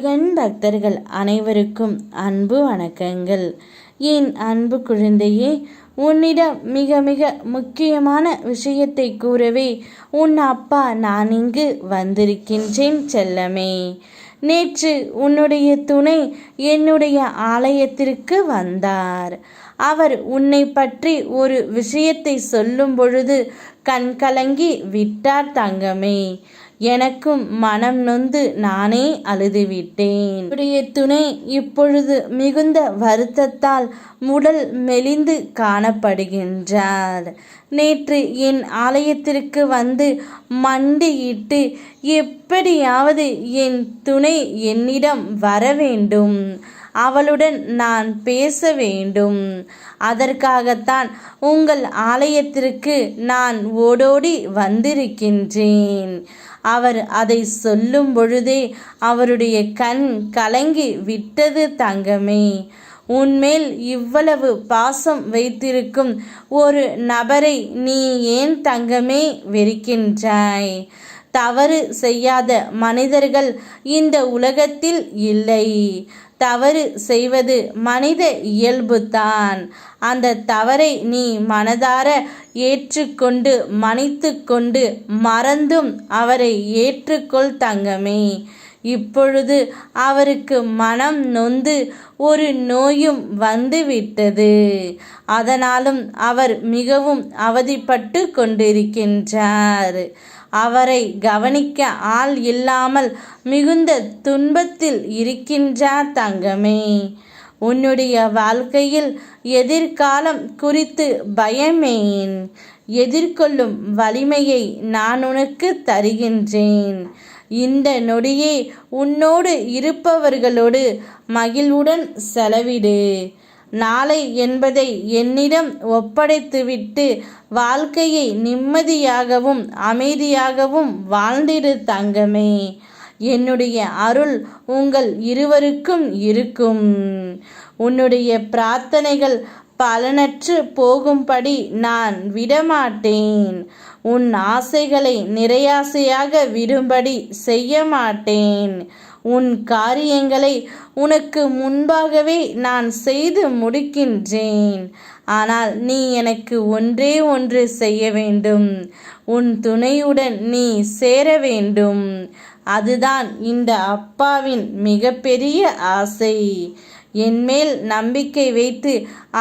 முருகன் பக்தர்கள் அனைவருக்கும் அன்பு வணக்கங்கள். என் அன்பு குழந்தையே, உன்னிடம் மிக மிக முக்கியமான விஷயத்தை கூறவே உன் அப்பா நான் இங்கு வந்திருக்கின்றேன் செல்லமே. நேற்று உன்னுடைய துணை என்னுடைய ஆலயத்திற்கு வந்தார். அவர் உன்னை பற்றி ஒரு விஷயத்தை சொல்லும் பொழுது கண் கலங்கி விட்டார் தங்கமே. எனக்கும் மனம் நொந்து நானே அழுதுவிட்டேன். என்னுடைய துணை இப்பொழுது மிகுந்த வருத்தத்தால் உடல் மெலிந்து காணப்படுகின்றார். நேற்று என் ஆலயத்திற்கு வந்து மண்டியிட்டு எப்படியாவது என் துணை என்னிடம் வர வேண்டும், அவளுடன் நான் பேச வேண்டும், அதற்காகத்தான் உங்கள் ஆலயத்திற்கு நான் ஓடோடி வந்திருக்கின்றேன். அவர் அதை சொல்லும் பொழுதே அவருடைய கண் கலங்கி விட்டது தங்கமே. உன்மேல் இவ்வளவு பாசம் வைத்திருக்கும் ஒரு நபரை நீ ஏன் தங்கமே வெறுக்கின்றாய்? தவறு செய்யாத மனிதர்கள் இந்த உலகத்தில் இல்லை. தவறு செய்வது மனித இயல்புதான். அந்த தவறை நீ மனதார ஏற்றுக்கொண்டு மன்னித்து கொண்டு மறந்தும் அவரை ஏற்றுக்கொள் தங்கமே. இப்பொழுது அவருக்கு மனம் நொந்து ஒரு நோயும் வந்துவிட்டது. அதனாலும் அவர் மிகவும் அவதிப்பட்டு கொண்டிருக்கின்றார். அவரை கவனிக்க ஆள் இல்லாமல் மிகுந்த துன்பத்தில் இருக்கின்றார் தங்கமே. உன்னுடைய வாழ்க்கையில் எதிர்காலம் குறித்து பயமேன். எதிர்கொள்ளும் வலிமையை நான் உனக்கு தருகின்றேன். இந்த நொடியே உன்னோடு இருப்பவர்களோடு மகிழ்வுடன் செலவிடு. நாளை என்பதை என்னிடம் ஒப்படைத்துவிட்டு வாழ்க்கையை நிம்மதியாகவும் அமைதியாகவும் வாழ்ந்திடு தங்கமே. என்னுடைய அருள் உங்கள் இருவருக்கும் இருக்கும். உன்னுடைய பிரார்த்தனைகள் பலனற்று போகும்படி நான் விடமாட்டேன். உன் ஆசைகளை நிறையாசையாக விடும்படி செய்ய மாட்டேன். உன் காரியங்களை உனக்கு முன்பாகவே நான் செய்து முடிக்கின்றேன். ஆனால் நீ எனக்கு ஒன்றே ஒன்று செய்ய வேண்டும். உன் துணையுடன் நீ சேர வேண்டும். அதுதான் இந்த அப்பாவின் மிகப்பெரிய ஆசை. என்மேல் நம்பிக்கை வைத்து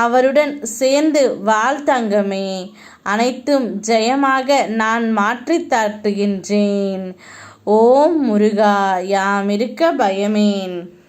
அவருடன் சேர்ந்து வாழ் தங்கமே. அனைத்தும் ஜெயமாக நான் மாற்றி தாட்டுகின்றேன். ஓம் முருகா, யாமிருக்க பயமேன்.